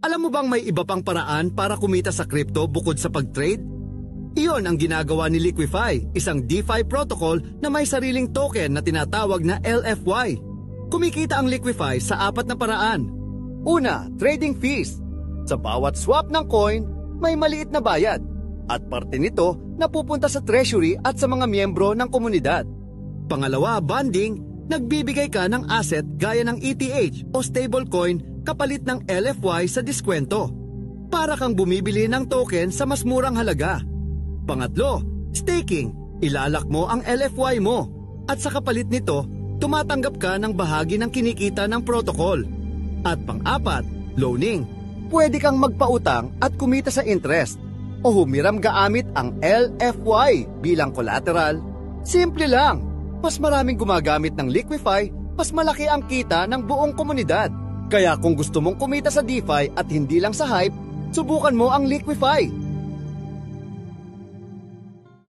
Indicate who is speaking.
Speaker 1: Alam mo bang may iba pang paraan para kumita sa crypto bukod sa pag-trade? Iyon ang ginagawa ni Liquify, isang DeFi protocol na may sariling token na tinatawag na LFY. Kumikita ang Liquify sa 4 na paraan. Una, trading fees. Sa bawat swap ng coin, may maliit na bayad. At parte nito napupunta sa treasury at sa mga miyembro ng komunidad. Pangalawa, bonding. Nagbibigay ka ng asset gaya ng ETH o stablecoin kapalit ng LFY sa diskwento. Para kang bumibili ng token sa mas murang halaga. Pangatlo, staking. Ilalak mo ang LFY mo at sa kapalit nito, tumatanggap ka ng bahagi ng kinikita ng protocol. At pang-apat, loaning. Pwede kang magpautang at kumita sa interest o humiram gamit ang LFY bilang collateral. Simple lang. Mas maraming gumagamit ng Liquify, mas malaki ang kita ng buong komunidad. Kaya kung gusto mong kumita sa DeFi at hindi lang sa hype, subukan mo ang Liquify.